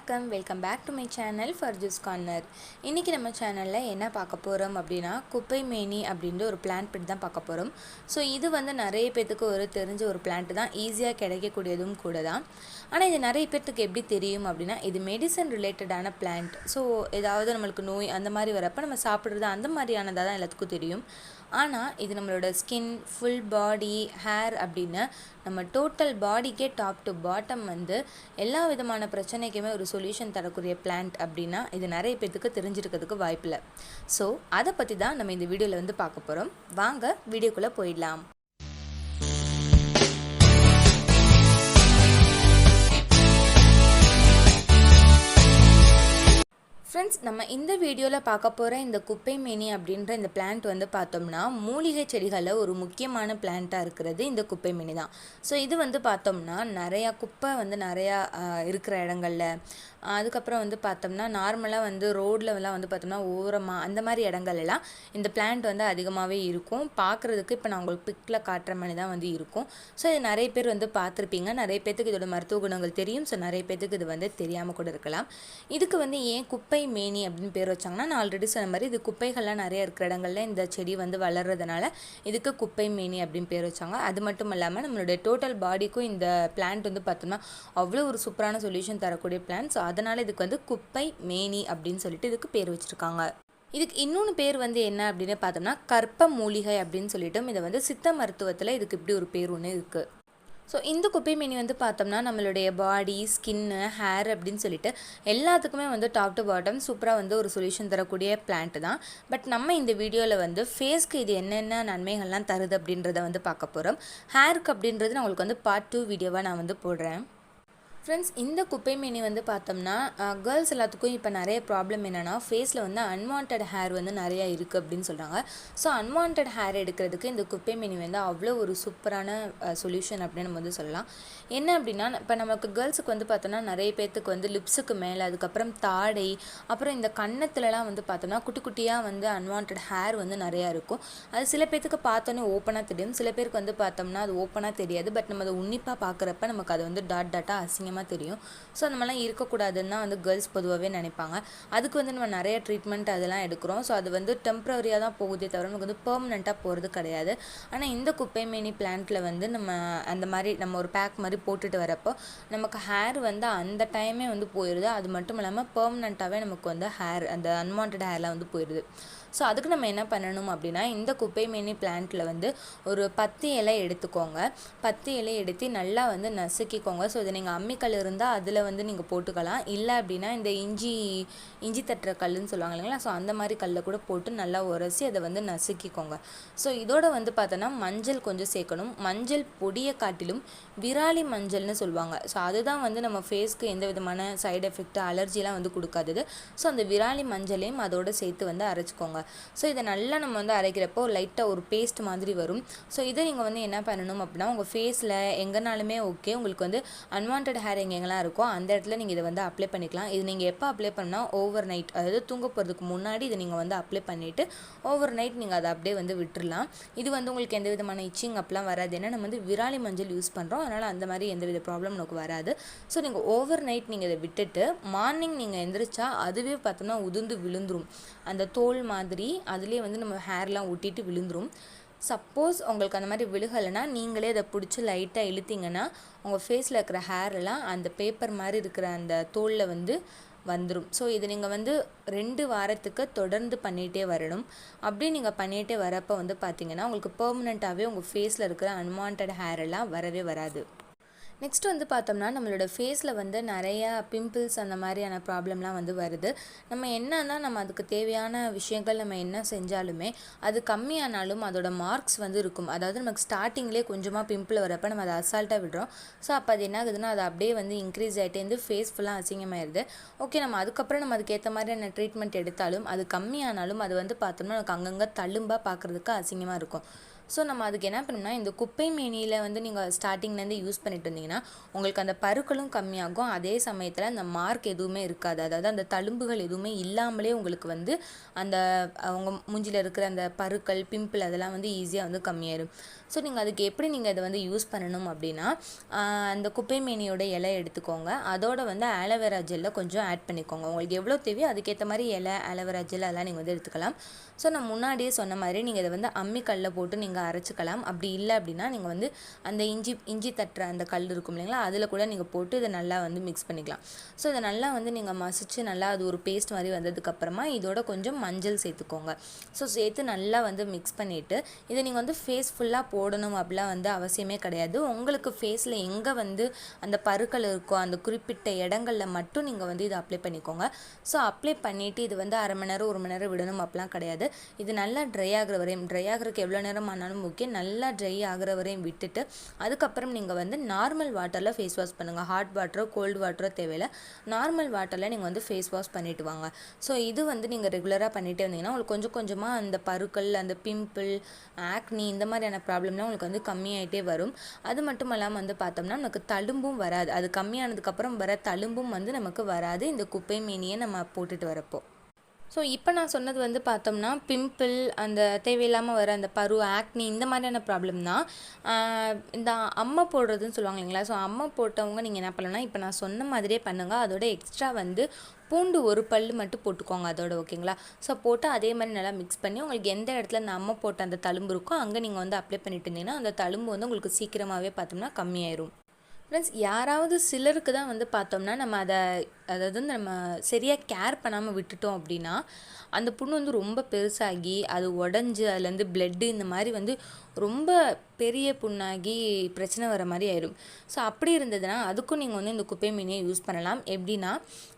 வணக்கம், welcome back to my channel FARJU'S corner. இன்றைக்கி நம்ம சேனலில் என்ன பார்க்க போகிறோம் அப்படின்னா, குப்பைமேனி அப்படின்ற ஒரு பிளான்ட் பற்றி தான் பார்க்க போகிறோம். ஸோ இது வந்து நிறைய பேர்த்துக்கு தெரிஞ்ச ஒரு பிளான்ட் தான், ஈஸியாக கிடைக்கக்கூடியதும் கூட தான். ஆனால் இது நிறைய பேர்த்துக்கு எப்படி தெரியும் அப்படின்னா, இது மெடிசன் ரிலேட்டடான பிளான்ட். ஸோ ஏதாவது நம்மளுக்கு நோய் அந்த மாதிரி வரப்போ நம்ம சாப்பிட்றது அந்த மாதிரியானதாக தான் எல்லாத்துக்கும் தெரியும். ஆனால் இது நம்மளோட ஸ்கின், ஃபுல் பாடி, ஹேர் அப்படின்னு நம்ம டோட்டல் பாடிக்கே டாப் டு பாட்டம் வந்து எல்லா விதமான பிரச்சனைக்குமே ஒரு சொல்யூஷன் தரக்கூடிய பிளான்ட் அப்படின்னா இது நிறைய பேர்த்துக்கு தெரிஞ்சிருக்கிறதுக்கு வாய்ப்பில்லை. ஸோ அதை பற்றி தான் நம்ம இந்த வீடியோவில் வந்து பார்க்க போகிறோம். வாங்க வீடியோக்குள்ளே போயிடலாம். ஃப்ரெண்ட்ஸ், நம்ம இந்த வீடியோவில் பார்க்க போகிற இந்த குப்பைமேனி அப்படின்ற இந்த பிளான்ட் வந்து பார்த்தோம்னா, மூலிகை செடிகளில் ஒரு முக்கியமான பிளான்ட்டாக இருக்கிறது இந்த குப்பைமேனி தான். ஸோ இது வந்து பார்த்தோம்னா நிறையா குப்பை வந்து நிறையா இருக்கிற இடங்கள்ல, அதுக்கப்புறம் வந்து பார்த்தோம்னா நார்மலாக வந்து ரோட்லலாம் வந்து பார்த்தோம்னா ஓரமாக அந்த மாதிரி இடங்கள்லாம் இந்த பிளான்ட் வந்து அதிகமாகவே இருக்கும். பார்க்குறதுக்கு இப்போ நான் உங்களுக்கு பிக்கில் காட்டுற மாதிரி தான் வந்து இருக்கும். ஸோ இது நிறைய பேர் வந்து பார்த்துருப்பீங்க. நிறைய பேர்த்துக்கு இதோட மருத்துவ குணங்கள் தெரியும். ஸோ நிறைய பேர்த்துக்கு இது வந்து தெரியாமல் கூட இருக்கலாம். இதுக்கு வந்து ஏன் குப்பைமேனி அப்படின்னு பேர் வச்சாங்கன்னா, நான் ஆல்ரெடி சொன்ன மாதிரி இது குப்பைகள்லாம் நிறைய இருக்கிற இடங்கள்ல இந்த செடி வந்து வளர்றதுனால இதுக்கு குப்பைமேனி அப்படின்னு பேர் வச்சாங்க. அது மட்டும் இல்லாமல் நம்மளுடைய டோட்டல் பாடிக்கும் இந்த பிளான்ட் வந்து பார்த்தோம்னா அவ்வளோ ஒரு சூப்பரான சொல்யூஷன் தரக்கூடிய பிளான்ட். ஸோ அதனால் இதுக்கு வந்து குப்பைமேனி அப்படின்னு சொல்லிட்டு இதுக்கு பேர் வச்சுருக்காங்க. இதுக்கு இன்னொன்று பேர் வந்து என்ன அப்படின்னு பார்த்தோம்னா கற்ப மூலிகை அப்படின்னு சொல்லிட்டு இதை வந்து சித்த மருத்துவத்தில் இதுக்கு இப்படி ஒரு பேர் ஒன்று இருக்குது. ஸோ இந்த குப்பைமேனி வந்து பார்த்தோம்னா நம்மளுடைய பாடி, ஸ்கின்னு, ஹேர் அப்படின்னு சொல்லிட்டு எல்லாத்துக்குமே வந்து டாப் டு பாட்டம் சூப்பராக வந்து ஒரு சொல்யூஷன் தரக்கூடிய பிளான்ட் தான். பட் நம்ம இந்த வீடியோவில் வந்து ஃபேஸ்க்கு இது என்னென்ன நன்மைகள்லாம் தருது அப்படின்றத வந்து பார்க்க போகிறோம். ஹேருக்கு அப்படின்றது நான் உங்களுக்கு வந்து பார்ட் 2 வீடியோவாக நான் வந்து போடுறேன். ஃப்ரெண்ட்ஸ், இந்த குப்பைமேனி வந்து பார்த்தோம்னா கேர்ள்ஸ் எல்லாத்துக்கும் இப்போ நிறைய ப்ராப்ளம் என்னென்னா, ஃபேஸில் வந்து அன்வான்ட் ஹேர் வந்து நிறையா இருக்குது அப்படின்னு சொல்கிறாங்க. ஸோ அன்வான்ட் ஹேர் எடுக்கிறதுக்கு இந்த குப்பைமேனி வந்து அவ்வளோ ஒரு சூப்பரான சொல்யூஷன் அப்படின்னு நம்ம வந்து சொல்லலாம். என்ன அப்படின்னா, இப்போ நமக்கு கேர்ள்ஸுக்கு வந்து பார்த்தோம்னா நிறைய பேர்த்துக்கு வந்து லிப்ஸுக்கு மேலே, அதுக்கப்புறம் தாடை, அப்புறம் இந்த கன்னத்துலலாம் வந்து பார்த்தோம்னா குட்டி குட்டியாக வந்து அன்வான்ட் ஹேர் வந்து நிறையா இருக்கும். அது சில பேர்த்துக்கு பார்த்தோன்னே ஓப்பனாக தெரியும், சில பேருக்கு வந்து பார்த்தோம்னா அது ஓப்பனாக தெரியாது. பட் நம்ம அதை உன்னிப்பாக பார்க்குறப்ப நமக்கு அது வந்து டாட்டாக அசிங்கமாக தெரியும். ஸோ அந்த மாதிரிலாம் இருக்கக்கூடாதுன்னு தான் வந்து கேர்ள்ஸ் பொதுவாகவே நினைப்பாங்க. அதுக்கு வந்து நம்ம நிறைய ட்ரீட்மெண்ட் அதெல்லாம் எடுக்கிறோம். ஸோ அது வந்து டெம்ப்ரவரியாக தான் போகுதே தவிர நமக்கு வந்து பெர்மனெண்ட்டாக போகிறது கிடையாது. ஆனால் இந்த குப்பைமேனி பிளான்ட்டில் வந்து நம்ம அந்த மாதிரி நம்ம ஒரு பேக் மாதிரி போட்டுட்டு வரப்போ நமக்கு ஹேர் வந்து அந்த டைமே வந்து போயிடுது. அது மட்டும் இல்லாமல் பெர்மனெண்ட்டாகவே நமக்கு வந்து ஹேர், அந்த அன்வான்ட் ஹேர்லாம் வந்து போயிடுது. ஸோ அதுக்கு நம்ம என்ன பண்ணணும் அப்படின்னா, இந்த குப்பைமேனி பிளான்ட்டில் வந்து ஒரு 10 இலை எடுத்துக்கோங்க. 10 இலை எடுத்து நல்லா வந்து நசுக்கிக்கோங்க. ஸோ இதை நீங்கள் அம்மிக்கல் இருந்தால் அதில் வந்து நீங்கள் போட்டுக்கலாம். இல்லை அப்படின்னா இந்த இஞ்சி தட்டுற கல்லுன்னு சொல்லுவாங்க இல்லைங்களா, ஸோ அந்த மாதிரி கல்லை கூட போட்டு நல்லா உரசி அதை வந்து நசுக்கிக்கோங்க. ஸோ இதோட வந்து பார்த்தோன்னா மஞ்சள் கொஞ்சம் சேர்க்கணும். மஞ்சள் பொடியை காட்டிலும் விராலி மஞ்சள்னு சொல்லுவாங்க. ஸோ அதுதான் வந்து நம்ம ஃபேஸ்க்கு எந்த விதமான சைடு எஃபெக்ட், அலர்ஜிலாம் வந்து கொடுக்காதது. ஸோ அந்த விராலி மஞ்சளையும் அதோடு சேர்த்து வந்து அரைச்சிக்கோங்க. ஸோ இதை நல்லா நம்ம வந்து அரைக்கிறப்போ லைட்டாக ஒரு பேஸ்ட் மாதிரி வரும். ஸோ இதை நீங்கள் வந்து என்ன பண்ணணும் அப்படின்னா, உங்கள் ஃபேஸில் எங்கேனாலுமே ஓகே, உங்களுக்கு வந்து அன்வான்ட் ஹேர் எங்கெங்கெல்லாம் இருக்கோ அந்த இடத்துல நீங்கள் இதை வந்து அப்ளை பண்ணிக்கலாம். இது நீங்கள் எப்போ அப்ளை பண்ணால் ஓவர் நைட், அதாவது தூங்க போகிறதுக்கு முன்னாடி இதை நீங்கள் வந்து அப்ளை பண்ணிவிட்டு ஓவர் நைட் நீங்கள் அதை அப்படியே வந்து விட்டுடலாம். இது வந்து உங்களுக்கு எந்த விதமான இச்சிங் அப்பெல்லாம் வராது. ஏன்னா நம்ம வந்து விராலி மஞ்சள் யூஸ் பண்ணுறோம், அதனால் அந்த மாதிரி எந்த வித ப்ராப்ளம் நமக்கு வராது. ஸோ நீங்கள் ஓவர் நைட் நீங்கள் இதை விட்டுட்டு மார்னிங் நீங்கள் எந்திரிச்சா அதுவே பார்த்தோம்னா உதிர்ந்து விழுந்துரும். அந்த தோல் மாதிரி அதுலேயே வந்து நம்ம ஹேர்லாம் ஒட்டிட்டு விழுந்துரும். சப்போஸ் உங்களுக்கு அந்த மாதிரி விழுகலைன்னா நீங்களே அதை பிடிச்சி லைட்டாக இழுத்திங்கன்னா உங்கள் ஃபேஸில் இருக்கிற ஹேரெல்லாம் அந்த பேப்பர் மாதிரி இருக்கிற அந்த தோலில் வந்து வந்துடும். ஸோ இது நீங்கள் வந்து 2 வாரத்துக்கு தொடர்ந்து பண்ணிகிட்டே வரணும். அப்படி நீங்கள் பண்ணிகிட்டே வரப்போ வந்து பார்த்திங்கன்னா உங்களுக்கு பெர்மனெண்ட்டாகவே உங்கள் ஃபேஸில் இருக்கிற அன்வான்ட் ஹேரெல்லாம் வரவே வராது. நெக்ஸ்ட் வந்து பார்த்தோம்னா நம்மளோட ஃபேஸில் வந்து நிறையா பிம்பிள்ஸ் அந்த மாதிரியான ப்ராப்ளம்லாம் வந்து வருது. நம்ம என்ன தான் நம்ம அதுக்கு தேவையான விஷயங்கள் நம்ம என்ன செஞ்சாலுமே அது கம்மியானாலும் அதோட மார்க்ஸ் வந்து இருக்கும். அதாவது நமக்கு ஸ்டார்டிங்லேயே கொஞ்சமாக பிம்பிள் வரப்போ நம்ம அதை அசால்ட்டாக விடுறோம். ஸோ அப்போ அது என்ன ஆகுதுன்னா அது அப்படியே வந்து இன்க்ரீஸ் ஆகிட்டே வந்து ஃபேஸ் ஃபுல்லாக அசிங்கமாயிருது. ஓகே, நம்ம அதுக்கப்புறம் நம்ம அதுக்கேற்ற மாதிரியான ட்ரீட்மெண்ட் எடுத்தாலும் அது கம்மியானாலும் அது வந்து பார்த்தோம்னா நமக்கு அங்கங்கே தழும்பாக பார்க்குறதுக்கு அசிங்கமாக இருக்கும். ஸோ நம்ம அதுக்கு என்ன பண்ணணும்னா இந்த குப்பை மேனியில் வந்து நீங்கள் ஸ்டார்டிங்லேருந்து யூஸ் பண்ணிட்டு இருந்தீங்கன்னா உங்களுக்கு அந்த பருக்களும் கம்மியாகும், அதே சமயத்தில் அந்த மார்க் எதுவுமே இருக்காது, அதாவது அந்த தழும்புகள் எதுவுமே இல்லாமலே உங்களுக்கு வந்து அந்த அவங்க மூஞ்சியில் இருக்கிற அந்த பருக்கள் பிம்பிள் அதெல்லாம் வந்து ஈஸியாக வந்து கம்மியாயிடும். ஸோ நீங்கள் அதுக்கு எப்படி நீங்கள் அதை வந்து யூஸ் பண்ணணும் அப்படின்னா அந்த குப்பை மேனியோட இலை எடுத்துக்கோங்க, அதோட வந்து ஆலோவேரா ஜெல்லை கொஞ்சம் ஆட் பண்ணிக்கோங்க. உங்களுக்கு எவ்வளோ தேவையோ அதுக்கேற்ற மாதிரி இலை ஆலோவேரா ஜெல் அதெல்லாம் நீங்கள் வந்து எடுத்துக்கலாம். ஸோ நான் முன்னாடியே சொன்ன மாதிரி நீங்கள் இதை வந்து அம்மிக்கல்லில் போட்டு நீங்கள் அரைச்சிக்கலாம். அப்படி இல்லை அப்படின்னா நீங்கள் வந்து அந்த இஞ்சி தட்டுற அந்த கல் இருக்கும் இல்லைங்களா, அதில் கூட நீங்கள் போட்டு இதை நல்லா வந்து மிக்ஸ் பண்ணிக்கலாம். ஸோ இதை நல்லா வந்து நீங்கள் மசிச்சு நல்லா அது ஒரு பேஸ்ட் மாதிரி வந்ததுக்கப்புறமா இதோட கொஞ்சம் மஞ்சள் சேர்த்துக்கோங்க. ஸோ சேர்த்து நல்லா வந்து மிக்ஸ் பண்ணிவிட்டு இதை நீங்கள் வந்து ஃபேஸ் ஃபுல்லாக போடணும் அப்படிலாம் வந்து அவசியமே கிடையாது. உங்களுக்கு ஃபேஸில் எங்கே வந்து அந்த பருக்கள் இருக்கோ அந்த குறிப்பிட்ட இடங்களில் மட்டும் நீங்கள் வந்து இதை அப்ளை பண்ணிக்கோங்க. ஸோ அப்ளை பண்ணிவிட்டு இது வந்து அரை மணி நேரம் 1 மணி நேரம் விடணும் அப்படிலாம் கிடையாது. இது நல்லா ட்ரை ஆகிற வரையும், ட்ரை ஆகிறதுக்கு எவ்வளோ நேரம் ஆனாலும் ஓகே, நல்லா ட்ரை ஆகிற வரையும் விட்டுட்டு அதுக்கப்புறம் நீங்கள் வந்து நார்மல் வாட்டரில் ஃபேஸ் வாஷ் பண்ணுங்கள். ஹாட் வாட்டரோ கோல்டு வாட்டரோ தேவையில்லை, நார்மல் வாட்டரில் நீங்கள் வந்து ஃபேஸ் வாஷ் பண்ணிவிட்டு வாங்க. ஸோ இது வந்து நீங்கள் ரெகுலராக பண்ணிகிட்டே வந்தீங்கன்னா உங்களுக்கு கொஞ்சம் கொஞ்சமாக அந்த பருக்கள் அந்த பிம்பிள் ஆக்னி இந்த மாதிரியான ப்ராப்ளம்லாம் உங்களுக்கு வந்து கம்மியாயிட்டே வரும். அது மட்டும் இல்லாமல் வந்து பார்த்தோம்னா நமக்கு தழும்பும் வராது, அது கம்மியானதுக்கப்புறம் வர தழும்பும் வந்து நமக்கு வராது இந்த குப்பை மேனியை நம்ம போட்டுட்டு வரப்போ. ஸோ இப்போ நான் சொன்னது வந்து பார்த்தோம்னா பிம்பிள் அந்த தேவையில்லாமல் வர அந்த பரு ஆக்னி இந்த மாதிரியான ப்ராப்ளம் தான். இந்த அம்மை போடுறதுன்னு சொல்லுவாங்க இல்லைங்களா, ஸோ அம்மை போட்டவங்க நீங்கள் என்ன பண்ணணும்னா இப்போ நான் சொன்ன மாதிரியே பண்ணுங்கள். அதோட எக்ஸ்ட்ரா வந்து பூண்டு ஒரு பல் மட்டும் போட்டுக்கோங்க அதோட, ஓகேங்களா. ஸோ போட்டு அதே மாதிரி நல்லா மிக்ஸ் பண்ணி உங்களுக்கு எந்த இடத்துல அந்த அம்மை போட்ட அந்த தழும்பு இருக்கோ அங்கே நீங்கள் வந்து அப்ளை பண்ணிட்டு இருந்தீங்கன்னா அந்த தழும்பு வந்து உங்களுக்கு சீக்கிரமாகவே பார்த்தோம்னா கம்மியாயிரும். ஃப்ரெண்ட்ஸ், யாராவது சிலருக்கு தான் வந்து பார்த்தோம்னா நம்ம அதாவது நம்ம சரியாக கேர் பண்ணாமல் விட்டுட்டோம் அப்படின்னா அந்த புண்ணு வந்து ரொம்ப பெருசாகி அது உடஞ்சி அதுலேருந்து பிளட்டு இந்த மாதிரி வந்து ரொம்ப பெரிய புண்ணாகி பிரச்சனை வர மாதிரி ஆயிடும். ஸோ அப்படி இருந்ததுன்னா அதுக்கும் நீங்கள் வந்து இந்த குப்பை மேனியை யூஸ் பண்ணலாம். எப்படின்னா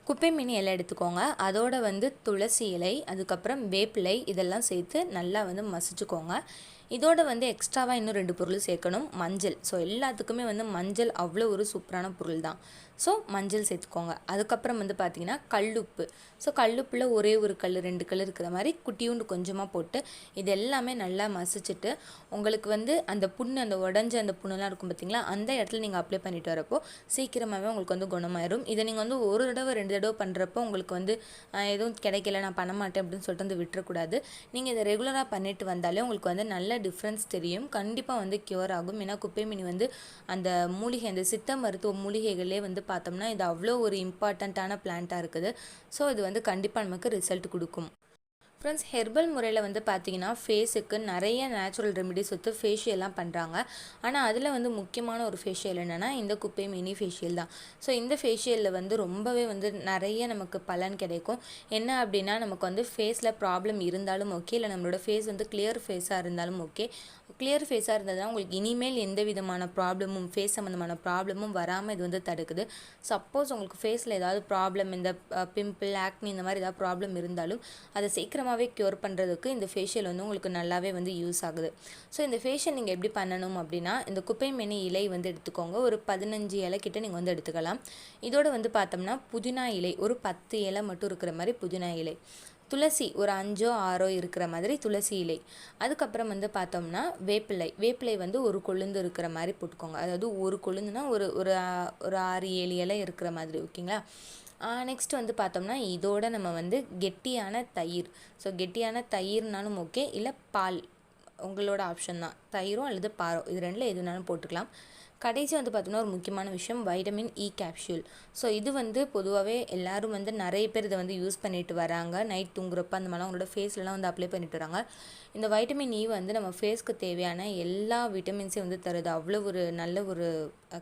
குப்பை மேனி இலை எடுத்துக்கோங்க, அதோட வந்து துளசி இலை அதுக்கப்புறம் வேப்பிலை இதெல்லாம் சேர்த்து நல்லா வந்து மசிச்சுக்கோங்க. இதோட வந்து எக்ஸ்ட்ராவாக இன்னும் 2 பொருள் சேர்க்கணும், மஞ்சள். ஸோ எல்லாத்துக்குமே வந்து மஞ்சள் அவ்வளோ ஒரு சூப்பரான பொருள் தான். ஸோ மஞ்சள் சேர்த்துக்கோங்க. அதுக்கப்புறம் வந்து பார்த்திங்கன்னா கல்லுப்பு. ஸோ கல்லுப்பில் ஒரே ஒரு கல் 2 கல் இருக்கிற மாதிரி குட்டியூண்டு கொஞ்சமாக போட்டு இது எல்லாமே நல்லா மசிச்சுட்டு உங்களுக்கு வந்து அந்த புண்ணு அந்த உடஞ்ச அந்த புண்ணுலாம் இருக்கும் பார்த்திங்களா, அந்த இடத்துல நீங்கள் அப்ளை பண்ணிட்டு வரப்போ சீக்கிரமாகவே உங்களுக்கு வந்து குணமாயிரும். இதை நீங்கள் வந்து 1 தடவை 2 தடவை பண்ணுறப்போ உங்களுக்கு வந்து எதுவும் கிடைக்கல நான் பண்ண மாட்டேன் அப்படின்னு சொல்லிட்டு வந்து விட்டுறக்கூடாது. நீங்கள் இதை ரெகுலராக பண்ணிட்டு வந்தாலே உங்களுக்கு வந்து நல்ல டிஃப்ரென்ஸ் தெரியும், கண்டிப்பாக வந்து க்யூர் ஆகும். ஏன்னா குப்பை மேனி வந்து அந்த மூலிகை அந்த சித்த மருத்துவ மூலிகைகளே வந்து பார்த்தோம்னா இது அவ்வளோ ஒரு இம்பார்ட்டண்ட்டான பிளான்ட்டாக இருக்குது. ஸோ இது வந்து கண்டிப்பாக நமக்கு ரிசல்ட் கொடுக்கும். ஃப்ரெண்ட்ஸ், ஹெர்பல் முறையில் வந்து பார்த்திங்கன்னா ஃபேஸுக்கு நிறைய நேச்சுரல் ரெமிடிஸ் வந்து ஃபேஷியல்லாம் பண்ணுறாங்க. ஆனால் அதில் வந்து முக்கியமான ஒரு ஃபேஷியல் என்னென்னா இந்த குப்பை மினி ஃபேஷியல் தான். ஸோ இந்த ஃபேஷியலில் வந்து ரொம்பவே வந்து நிறைய நமக்கு பலன் கிடைக்கும். என்ன அப்படின்னா நமக்கு வந்து ஃபேஸில் ப்ராப்ளம் இருந்தாலும் ஓகே, இல்லை நம்மளோட ஃபேஸ் வந்து கிளியர் ஃபேஸாக இருந்தாலும் ஓகே, கிளியர் ஃபேஸாக இருந்ததுன்னா உங்களுக்கு இனிமேல் எந்த விதமான ப்ராப்ளமும் ஃபேஸ் சம்மந்தமான ப்ராப்ளமும் வராமல் இது வந்து தடுக்குது. சப்போஸ் உங்களுக்கு ஃபேஸில் ஏதாவது ப்ராப்ளம் இந்த பிம்பிள் ஆக்னி இந்த மாதிரி ஏதாவது ப்ராப்ளம் இருந்தாலும் அதை சீக்கிரமாகவே க்யூர் பண்ணுறதுக்கு இந்த ஃபேஷியல் வந்து உங்களுக்கு நல்லாவே வந்து யூஸ் ஆகுது. ஸோ இந்த ஃபேஷியல் நீங்கள் எப்படி பண்ணணும் அப்படின்னா இந்த குப்பை மேனி இலை வந்து எடுத்துக்கோங்க, ஒரு 15 இலை கிட்ட நீங்கள் வந்து எடுத்துக்கலாம். இதோட வந்து பார்த்தோம்னா புதினா இலை ஒரு 10 இலை மட்டும் இருக்கிற மாதிரி புதினா இலை, துளசி ஒரு 5 6 இருக்கிற மாதிரி துளசி இலை, அதுக்கப்புறம் வந்து பார்த்தோம்னா வேப்பிலை வந்து ஒரு கொழுந்து இருக்கிற மாதிரி போட்டுக்கோங்க. அதாவது ஒரு கொழுந்துனா ஒரு ஒரு 6 7 இலை இருக்கிற மாதிரி, ஓகேங்களா. நெக்ஸ்ட் வந்து பார்த்தோம்னா இதோட நம்ம வந்து கெட்டியான தயிர். ஸோ கெட்டியான தயிர்னாலும் ஓகே, இல்லை பால் உங்களோட ஆப்ஷன் தான், தயிரோ அல்லது பாலோ இது 2ல் எதுனாலும் போட்டுக்கலாம். கடைசி வந்து பார்த்தோம்னா ஒரு முக்கியமான விஷயம் வைட்டமின் இ கேப்சூல். ஸோ இது வந்து பொதுவாகவே எல்லோரும் வந்து நிறைய பேர் இதை வந்து யூஸ் பண்ணிட்டு வராங்க, நைட் தூங்குறப்ப அந்த மாதிரிலாம் அவங்களோட ஃபேஸ்லலாம் வந்து அப்ளை பண்ணிட்டு வராங்க. இந்த வைட்டமின் இ வந்து நம்ம ஃபேஸ்க்கு தேவையான எல்லா விட்டமின்ஸையும் வந்து தருது, அவ்வளோ ஒரு நல்ல ஒரு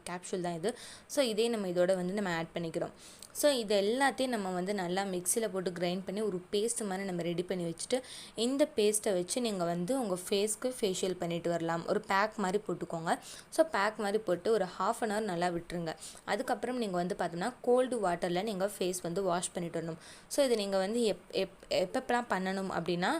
கேப்சூல் தான் இது. ஸோ இதே நம்ம இதோட வந்து நம்ம ஆட் பண்ணிக்கிறோம். ஸோ இது எல்லாத்தையும் நம்ம வந்து நல்லா மிக்சியில் போட்டு கிரைண்ட் பண்ணி ஒரு பேஸ்ட் மாதிரி நம்ம ரெடி பண்ணி வச்சுட்டு இந்த பேஸ்ட்டை வச்சு நீங்கள் வந்து உங்கள் ஃபேஸ்க்கு ஃபேஷியல் பண்ணிட்டு வரலாம். ஒரு பேக் மாதிரி போட்டுக்கோங்க. ஸோ பேக் மாதிரி போட்டு ஒரு 1/2 அன் ஹவர் நல்லா விட்டுருங்க. அதுக்கப்புறம் நீங்கள் வந்து பார்த்தோம்னா கோல்டு வாட்டரில் நீங்கள் ஃபேஸ் வந்து வாஷ் பண்ணிட்டு வரணும். ஸோ இது நீங்கள் வந்து எப்பப்பெல்லாம் பண்ணணும் அப்படின்னா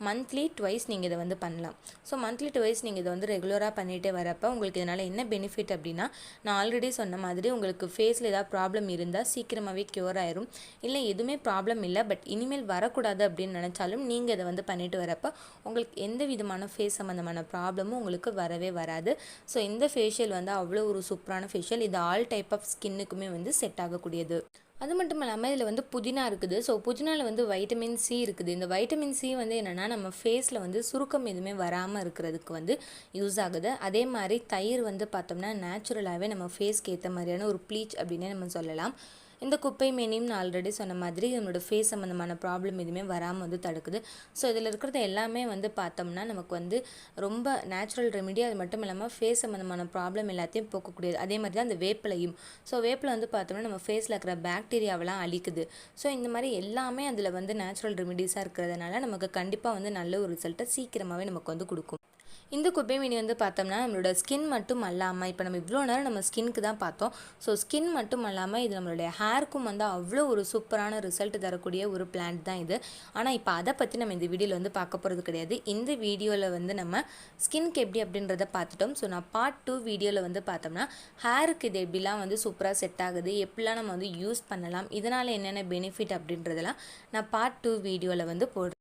மந்த்லி ட்வைஸ் நீங்கள் இதை வந்து பண்ணலாம். ஸோ மந்த்லி ட்வைஸ் நீங்கள் இதை வந்து ரெகுலராக பண்ணிகிட்டே வரப்போ உங்களுக்கு இதனால் என்ன பெனிஃபிட் அப்படின்னா, நான் ஆல்ரெடி சொன்ன மாதிரி உங்களுக்கு ஃபேஸில் ஏதாவது ப்ராப்ளம் இருந்தால் சீக்கிரமாகவே க்யூர் ஆயிரும். இல்லை எதுவுமே ப்ராப்ளம் இல்லை பட் இனிமேல் வரக்கூடாது அப்படின்னு நினச்சாலும் நீங்கள் இதை வந்து பண்ணிட்டு வரப்போ உங்களுக்கு எந்த விதமான ஃபேஸ் சம்மந்தமான ப்ராப்ளமும் உங்களுக்கு வரவே வராது. ஸோ இந்த ஃபேஷியல் வந்து அவ்வளோ ஒரு சூப்பரான ஃபேஷியல். இது ஆல் டைப் ஆஃப் ஸ்கின்னுக்குமே வந்து செட் ஆகக்கூடியது. அது மட்டும் இல்லாமல் இதில் வந்து புதினா இருக்குது. ஸோ புதினாவில் வந்து வைட்டமின் சி இருக்குது. இந்த வைட்டமின் சி வந்து என்னென்னா நம்ம ஃபேஸில் வந்து சுருக்கம் எதுவுமே வராமல் இருக்கிறதுக்கு வந்து யூஸ் ஆகுது. அதே மாதிரி தயிர் வந்து பார்த்தோம்னா நேச்சுரலாகவே நம்ம ஃபேஸ்க்கு ஏற்ற மாதிரியான ஒரு ப்ளீச் அப்படின்னே நம்ம சொல்லலாம். இந்த குப்பை மேனியும் நான் ஆல்ரெடி சொன்ன மாதிரி நம்மளோட ஃபேஸ் சம்மந்தமான ப்ராப்ளம் எதுவுமே வராமல் வந்து தடுக்குது. ஸோ இதில் இருக்கிறது எல்லாமே வந்து பார்த்தோம்னா நமக்கு வந்து ரொம்ப நேச்சுரல் ரெமிடி. அது மட்டும் இல்லாமல் ஃபேஸ் சம்மந்தமான ப்ராப்ளம் எல்லாத்தையும் போக்கக்கூடியது. அதே மாதிரி தான் அந்த வேப்பிலையும். ஸோ வேப்பிலை வந்து பார்த்தோம்னா நம்ம ஃபேஸில் இருக்கிற பாக்டீரியாவெல்லாம் அழிக்குது. ஸோ இந்த மாதிரி எல்லாமே அதில் வந்து நேச்சுரல் ரெமிடிஸாக இருக்கிறதுனால நமக்கு கண்டிப்பாக வந்து நல்ல ஒரு ரிசல்ட்டை சீக்கிரமாகவே நமக்கு வந்து கொடுக்கும். இந்த குப்பைமேனி வந்து பார்த்தோம்னா நம்மளோட ஸ்கின் மட்டும் அல்லாமல், இப்போ நம்ம இவ்வளோ நேரம் நம்ம ஸ்கின்க்கு தான் பார்த்தோம். ஸோ ஸ்கின் மட்டும் அல்லாமல் இது நம்மளுடைய ஹேருக்கும் வந்து அவ்வளோ ஒரு சூப்பரான ரிசல்ட் தரக்கூடிய ஒரு பிளான்ட் தான் இது. ஆனால் இப்போ அதை பற்றி நம்ம இந்த வீடியோவில் வந்து பார்க்க போகிறது கிடையாது. இந்த வீடியோவில் வந்து நம்ம ஸ்கின்க்கு எப்படி அப்படின்றத பார்த்துட்டோம். ஸோ நான் பார்ட் 2 வீடியோவில் வந்து பார்த்தோம்னா ஹேருக்கு இது எப்படிலாம் வந்து சூப்பராக செட் ஆகுது, எப்படிலாம் நம்ம வந்து யூஸ் பண்ணலாம், இதனால் என்னென்ன பெனிஃபிட் அப்படின்றதெல்லாம் நான் பார்ட் 2 வீடியோவில் வந்து போடுறேன்.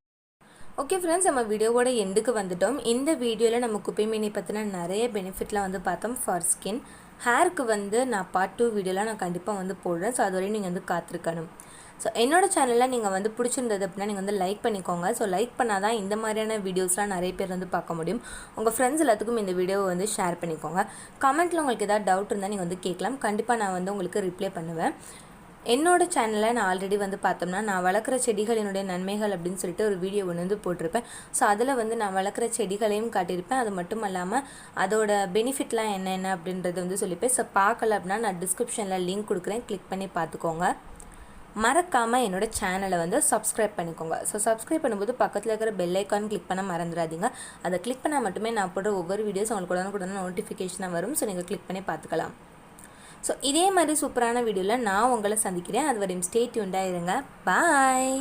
ஓகே ஃப்ரெண்ட்ஸ், நம்ம வீடியோவோட எண்டுக்கு வந்துட்டோம். இந்த வீடியோவில் நம்ம குப்பைமேனி பற்றின நிறைய பெனிஃபிட்லாம் வந்து பார்த்தோம் ஃபார் ஸ்கின். ஹேருக்கு வந்து நான் பார்ட் 2 வீடியோலாம் நான் கண்டிப்பாக வந்து போடுறேன். ஸோ அது வரையும் நீங்கள் வந்து காத்திருக்கணும். ஸோ என்னோட சேனலில் நீங்கள் வந்து பிடிச்சிருந்தது அப்படின்னா நீங்கள் வந்து லைக் பண்ணிக்கோங்க. ஸோ லைக் பண்ணால் தான் இந்த மாதிரியான வீடியோஸ்லாம் நிறைய பேர் வந்து பார்க்க முடியும். உங்கள் ஃப்ரெண்ட்ஸ் எல்லாத்துக்கும் இந்த வீடியோவை வந்து ஷேர் பண்ணிக்கோங்க. கமெண்ட்டில் உங்களுக்கு ஏதாவது டவுட் இருந்தால் நீங்கள் வந்து கேட்கலாம். கண்டிப்பாக நான் வந்து உங்களுக்கு ரிப்ளை பண்ணுவேன். என்னோட சேனலில் நான் ஆல்ரெடி வந்து பார்த்தோம்னா நான் வளர்க்குற செடிகளினுடைய நன்மைகள் அப்படின்னு சொல்லிட்டு ஒரு வீடியோ ஒன்று வந்து போட்டிருப்பேன். ஸோ அதில் வந்து நான் வளர்க்குற செடிகளையும் காட்டியிருப்பேன். அது மட்டும் இல்லாமல் அதோட பெனிஃபிட்லாம் என்னென்ன அப்படின்றது வந்து சொல்லியிருப்பேன். ஸோ பார்க்கல அப்படின்னா நான் டிஸ்கிரிப்ஷனில் லிங்க் கொடுக்குறேன், கிளிக் பண்ணி பார்த்துக்கோங்க. மறக்காமல் என்னோட சேனலை வந்து சப்ஸ்கிரைப் பண்ணிக்கோங்க. ஸோ சப்ஸ்கிரைப் பண்ணும்போது பக்கத்தில் இருக்கிற பெல் ஐக்கான் கிளிக் பண்ண மறந்துடாதீங்க. அதை கிளிக் பண்ணால் மட்டுமே நான் போடுற ஒவ்வொரு வீடியோஸ் உங்களுக்கு உடனுக்குடனே நோட்டிஃபிகேஷனாக வரும். ஸோ நீங்கள் கிளிக் பண்ணி பார்த்துக்கலாம். ஸோ இதே மாதிரி சூப்பரான வீடியோவில் நான் உங்களை சந்திக்கிறேன். அது வரையும் ஸ்டே டியூன்டாக இருங்க. பாய்.